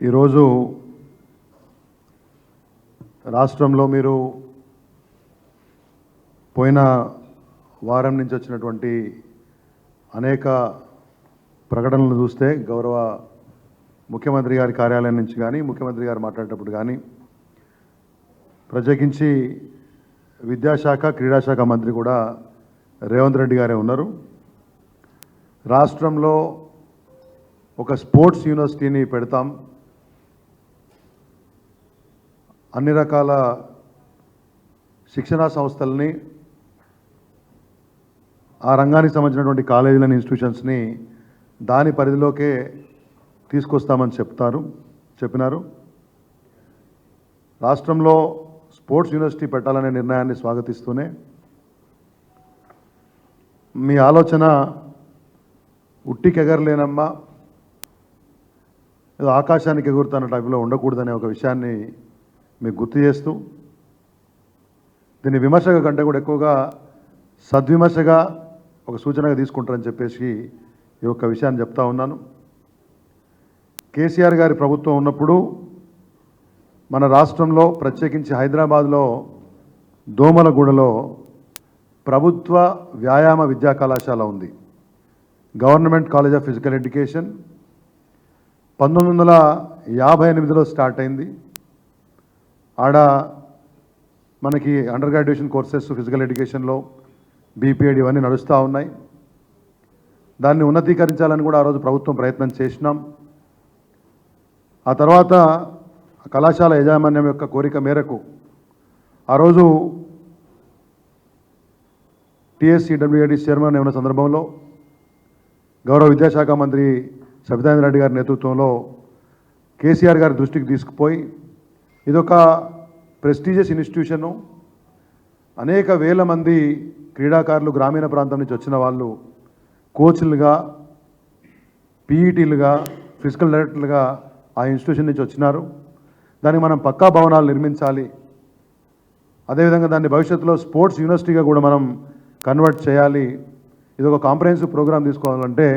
ఈరోజు రాష్ట్రంలో మీరు పోయిన వారం నుంచి వచ్చినటువంటి అనేక ప్రకటనలు చూస్తే గౌరవ ముఖ్యమంత్రి గారి కార్యాలయం నుంచి కానీ ముఖ్యమంత్రి గారు మాట్లాడేటప్పుడు కానీ ప్రత్యేకించి విద్యాశాఖ క్రీడాశాఖ మంత్రి కూడా రేవంత్ రెడ్డి గారే ఉన్నారు. రాష్ట్రంలో ఒక స్పోర్ట్స్ యూనివర్సిటీని పెడతాం, అన్ని రకాల శిక్షణా సంస్థల్ని ఆ రంగానికి సంబంధించినటువంటి కాలేజీలను ఇన్స్టిట్యూషన్స్ని దాని పరిధిలోకే తీసుకొస్తామని చెప్పినారు. రాష్ట్రంలో స్పోర్ట్స్ యూనివర్సిటీ పెట్టాలనే నిర్ణయాన్ని స్వాగతిస్తూనే మీ ఆలోచన ఉట్టికెగరలేనమ్మా, ఏదో ఆకాశానికి ఎగురుతున్న టైపులో ఉండకూడదనే ఒక విషయాన్ని మీకు గుర్తు చేస్తూ దీన్ని విమర్శగా కంటే కూడా ఎక్కువగా సద్విమర్శగా ఒక సూచనగా తీసుకుంటారని చెప్పేసి ఈ యొక్క విషయాన్ని చెప్తా ఉన్నాను. కేసీఆర్ గారి ప్రభుత్వం ఉన్నప్పుడు మన రాష్ట్రంలో ప్రత్యేకించి హైదరాబాద్లో దోమలగూడలో ప్రభుత్వ వ్యాయామ విద్యా కళాశాల ఉంది, government college of physical education. 1958లో స్టార్ట్ అయింది. ఆడ మనకి అండర్ గ్రాడ్యుయేషన్ కోర్సెస్ ఫిజికల్ ఎడ్యుకేషన్లో బీపీఎడ్ ఇవన్నీ నడుస్తూ ఉన్నాయి. దాన్ని ఉన్నతీకరించాలని కూడా ఆ రోజు ప్రభుత్వం ప్రయత్నం చేసినాం. ఆ తర్వాత కళాశాల యాజమాన్యం యొక్క కోరిక మేరకు ఆ రోజు టీఎస్సీడబ్ల్యూఏడి చైర్మన్ ఉన్న సందర్భంలో గౌరవ విద్యాశాఖ మంత్రి సబితానంద రెడ్డి గారి నేతృత్వంలో కేసీఆర్ గారి దృష్టికి తీసుకుపోయి ఇదొక ప్రెస్టీజియస్ ఇన్స్టిట్యూషను, అనేక వేల మంది క్రీడాకారులు గ్రామీణ ప్రాంతం నుంచి వచ్చిన వాళ్ళు కోచ్లుగా, పీఈటీలుగా, ఫిజికల్ డైరెక్టర్లుగా ఆ ఇన్స్టిట్యూషన్ నుంచి వచ్చినారు. దానికి మనం పక్కా భవనాలు నిర్మించాలి, అదేవిధంగా దాన్ని భవిష్యత్తులో స్పోర్ట్స్ యూనివర్సిటీగా కూడా మనం కన్వర్ట్ చేయాలి. ఇది ఒక కాంప్రహెన్సివ్ ప్రోగ్రాం తీసుకోవాలంటే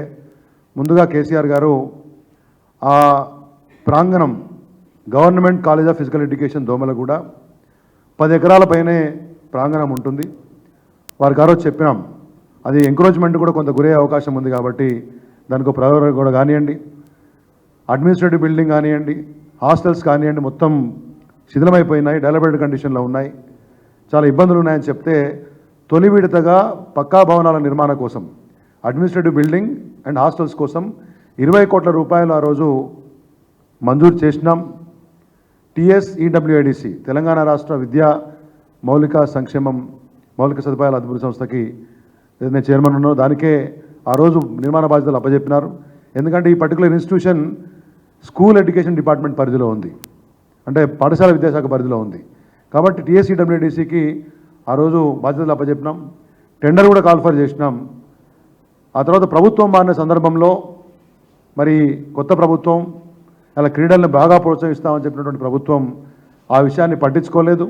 ముందుగా కేసీఆర్ గారు ఆ ప్రాంగణం government college of physical education Domalguda 10 ఎకరాల పైనే ప్రాంగణం ఉంటుంది. వారికి ఆ రోజు చెప్పినాం, అది ఎంకరేజ్మెంట్ కూడా కొంత గురయ్యే అవకాశం ఉంది కాబట్టి దానికి ప్రయోజనం కూడా కానివ్వండి, అడ్మినిస్ట్రేటివ్ బిల్డింగ్ కానివ్వండి, హాస్టల్స్ కానివ్వండి, మొత్తం శిథిలమైపోయినాయి, డెవలప్డ్ కండిషన్లో ఉన్నాయి, చాలా ఇబ్బందులు ఉన్నాయని చెప్తే తొలి విడతగా పక్కా భవనాల నిర్మాణం కోసం అడ్మినిస్ట్రేటివ్ బిల్డింగ్ అండ్ హాస్టల్స్ కోసం 20 కోట్ల రూపాయలు ఆ రోజు మంజూరు చేసినాం. టీఎస్ఈడబ్ల్యూఐడిసి తెలంగాణ రాష్ట్ర విద్యా మౌలిక సదుపాయాల అభివృద్ధి సంస్థకి నేను చైర్మన్ ఉన్నాను. దానికే ఆ రోజు నిర్మాణ బాధ్యతలు అప్పచెప్పినారు. ఎందుకంటే ఈ particular institution school education department పరిధిలో ఉంది, అంటే పాఠశాల విద్యాశాఖ పరిధిలో ఉంది. కాబట్టి టీఎస్ఈడబ్ల్యూఐడిసికి ఆ రోజు బాధ్యతలు అప్పచెప్పినాం, టెండర్ కూడా కాల్ఫర్ చేసినాం. ఆ తర్వాత ప్రభుత్వం మారిన సందర్భంలో మరి కొత్త ప్రభుత్వం అలా క్రీడలను బాగా ప్రోత్సహిస్తామని చెప్పినటువంటి ప్రభుత్వం ఆ విషయాన్ని పట్టించుకోలేదు,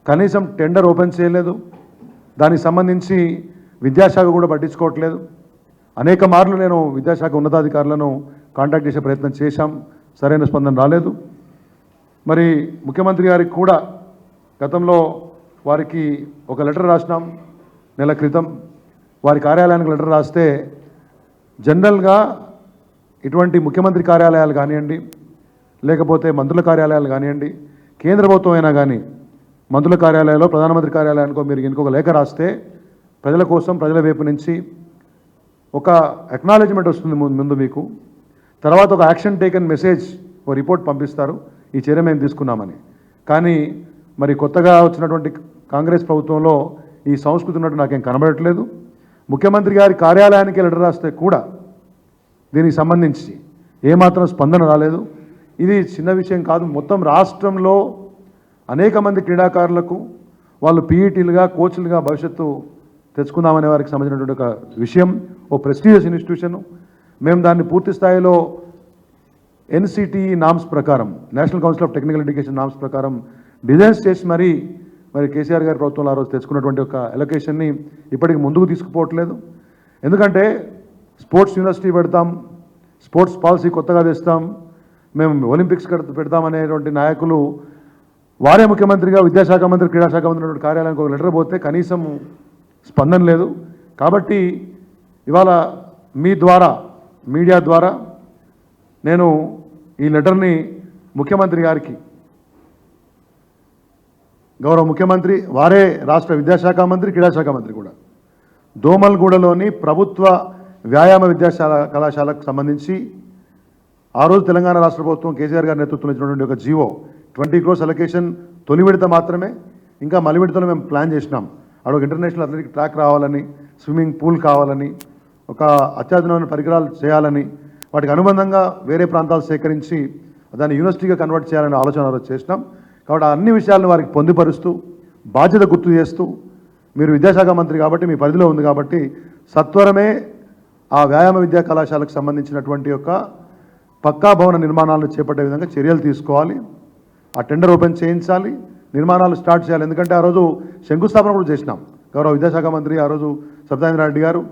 కనీసం టెండర్ ఓపెన్ చేయలేదు, దానికి సంబంధించి విద్యాశాఖ కూడా పట్టించుకోవట్లేదు. అనేక మార్లు నేను విద్యాశాఖ ఉన్నతాధికారులను కాంటాక్ట్ చేసే ప్రయత్నం చేశాం, సరైన స్పందన రాలేదు. మరి ముఖ్యమంత్రి గారికి కూడా గతంలో వారికి ఒక లెటర్ రాసినాం నెల క్రితం. వారి కార్యాలయానికి లెటర్ రాస్తే జనరల్గా ఇటువంటి ముఖ్యమంత్రి కార్యాలయాలు కానివ్వండి, లేకపోతే మంత్రుల కార్యాలయాలు కానివ్వండి, కేంద్ర ప్రభుత్వం అయినా కానీ మంత్రుల కార్యాలయాల్లో ప్రధానమంత్రి కార్యాలయానికో మీరు ఇంకొక లేఖ రాస్తే ప్రజల కోసం ప్రజల వైపు నుంచి ఒక అక్నాలెడ్జ్మెంట్ వస్తుంది ముందు మీకు, తర్వాత ఒక యాక్షన్ టేకన్ మెసేజ్ ఓ రిపోర్ట్ పంపిస్తారు, ఈ చర్య మేము తీసుకున్నామని. కానీ మరి కొత్తగా వచ్చినటువంటి కాంగ్రెస్ ప్రభుత్వంలో ఈ సంస్కృతి ఉన్నట్టు నాకేం కనబడట్లేదు. ముఖ్యమంత్రి గారి కార్యాలయానికి లెటర్ రాస్తే కూడా దీనికి సంబంధించి ఏమాత్రం స్పందన రాలేదు. ఇది చిన్న విషయం కాదు, మొత్తం రాష్ట్రంలో అనేక మంది క్రీడాకారులకు వాళ్ళు పీఈటీలుగా, కోచ్లుగా భవిష్యత్తు తెచ్చుకుందామనే వారికి సంబంధించినటువంటి ఒక విషయం, ఓ ప్రెస్టీజియస్ ఇన్స్టిట్యూషను. మేము దాన్ని పూర్తి స్థాయిలో ఎన్సిటిఈ నామ్స్ ప్రకారం, national council of technical education norms ప్రకారం డిజైన్స్ చేసి మరి కేసీఆర్ గారి ప్రభుత్వంలో ఆ రోజు తెచ్చుకున్నటువంటి ఒక ఎలొకేషన్ని ఇప్పటికి ముందుకు తీసుకుపోవట్లేదు. ఎందుకంటే స్పోర్ట్స్ యూనివర్సిటీ పెడతాం, స్పోర్ట్స్ పాలసీ కొత్తగా తెస్తాం, మేము ఒలింపిక్స్ పెడతామనేటువంటి నాయకులు వారే ముఖ్యమంత్రిగా విద్యాశాఖ మంత్రి క్రీడాశాఖ మంత్రి కార్యాలయానికి ఒక లెటర్ పోతే కనీసం స్పందన లేదు. కాబట్టి ఇవాళ మీ ద్వారా మీడియా ద్వారా నేను ఈ లెటర్ని ముఖ్యమంత్రి గారికి, గౌరవ ముఖ్యమంత్రి వారే రాష్ట్ర విద్యాశాఖ మంత్రి క్రీడాశాఖ మంత్రి కూడా, దోమల్గూడలోని ప్రభుత్వ వ్యాయామ కళాశాలకు సంబంధించి ఆ రోజు తెలంగాణ రాష్ట్ర ప్రభుత్వం కేసీఆర్ గారి నేతృత్వంలో ఇచ్చినటువంటి ఒక జీవో 20 crores అలొకేషన్ తొలి విడత మాత్రమే, ఇంకా మలి విడతలో మేము ప్లాన్ చేసినాం. అక్కడ ఒక ఇంటర్నేషనల్ అథ్లెటిక్ ట్రాక్ రావాలని, స్విమ్మింగ్ పూల్ కావాలని, ఒక అత్యాధునికమైన పరికరాలు చేయాలని, వాటికి అనుబంధంగా వేరే ప్రాంతాలు సేకరించి దాన్ని యూనివర్సిటీగా కన్వర్ట్ చేయాలనే ఆలోచన చేసినాం. కాబట్టి అన్ని విషయాలను వారికి పొందుపరుస్తూ బాధ్యత గుర్తు చేస్తూ, మీరు విద్యాశాఖ మంత్రి కాబట్టి మీ పరిధిలో ఉంది కాబట్టి సత్వరమే ఆ వ్యాయామ విద్యా కళాశాలకు సంబంధించినటువంటి యొక్క పక్కా భవన నిర్మాణాలను చేపట్టే విధంగా చర్యలు తీసుకోవాలి. ఆ టెండర్ ఓపెన్ చేయించాలి, నిర్మాణాలు స్టార్ట్ చేయాలి. ఎందుకంటే ఆ రోజు శంకుస్థాపన కూడా చేసినాం. గౌరవ విద్యాశాఖ మంత్రి ఆ రోజు సత్యేంద్ర రెడ్డి గారు,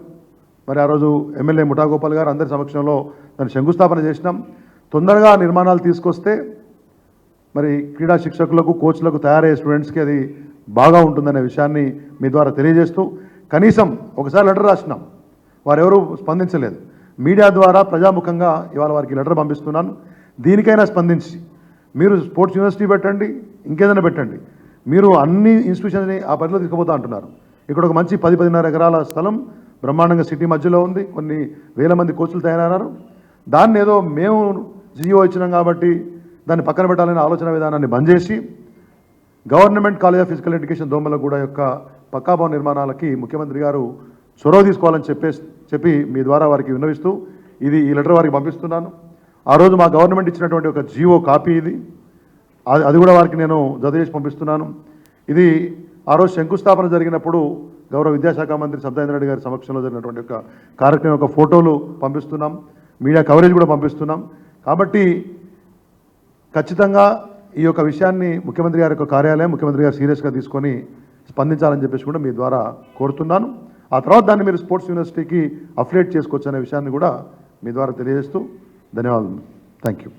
మరి ఆ రోజు ఎమ్మెల్యే ముఠాగోపాల్ గారు అందరి సమక్షంలో దాన్ని శంకుస్థాపన చేసినాం. తొందరగా నిర్మాణాలు తీసుకొస్తే మరి క్రీడా శిక్షకులకు, కోచ్లకు, తయారయ్యే స్టూడెంట్స్కి అది బాగా ఉంటుందనే విషయాన్ని మీ ద్వారా తెలియజేస్తూ, కనీసం ఒకసారి లెటర్ రాసినాం, వారెవరూ స్పందించలేదు. మీడియా ద్వారా ప్రజాముఖంగా ఇవాళ వారికి లెటర్ పంపిస్తున్నాను. దీనికైనా స్పందించి మీరు స్పోర్ట్స్ యూనివర్సిటీ పెట్టండి, ఇంకేదైనా పెట్టండి, మీరు అన్ని ఇన్స్టిట్యూషన్ని ఆ పరిధిలో తీసుకుపోతా అంటున్నారు. ఇక్కడ ఒక మంచి 10-10.5 ఎకరాల స్థలం బ్రహ్మాండంగా సిటీ మధ్యలో ఉంది, కొన్ని వేల మంది కోచ్లు తయారయ్యారు. దాన్ని ఏదో మేము జియో ఇచ్చినాం కాబట్టి దాన్ని పక్కన పెట్టాలనే ఆలోచన విధానాన్ని బంద్ చేసి government college of physical education Domalguda యొక్క పక్కా భవన నిర్మాణాలకి ముఖ్యమంత్రి గారు చొరవ తీసుకోవాలని చెప్పి మీ ద్వారా వారికి విన్నవిస్తూ ఈ లెటర్ వారికి పంపిస్తున్నాను. ఆ రోజు మా గవర్నమెంట్ ఇచ్చినటువంటి ఒక జియో కాపీ ఇది, అది కూడా వారికి నేను జత చేసి పంపిస్తున్నాను. ఇది ఆ రోజు శంకుస్థాపన జరిగినప్పుడు గౌరవ విద్యాశాఖ మంత్రి సత్యేంద్ర రెడ్డి గారి సమక్షంలో జరిగినటువంటి ఒక కార్యక్రమం యొక్క ఫోటోలు పంపిస్తున్నాం, మీడియా కవరేజ్ కూడా పంపిస్తున్నాం. కాబట్టి ఖచ్చితంగా ఈ యొక్క విషయాన్ని ముఖ్యమంత్రి గారి యొక్క కార్యాలయం, ముఖ్యమంత్రి గారు సీరియస్గా తీసుకొని స్పందించాలని చెప్పేసి కూడా మీ ద్వారా కోరుతున్నాను. ఆ తర్వాత దాన్ని మీరు స్పోర్ట్స్ యూనివర్సిటీకి అఫిలియేట్ చేసుకోవచ్చు అనే విషయాన్ని కూడా మీ ద్వారా తెలియజేస్తూ ధన్యవాదాలు. Thank you.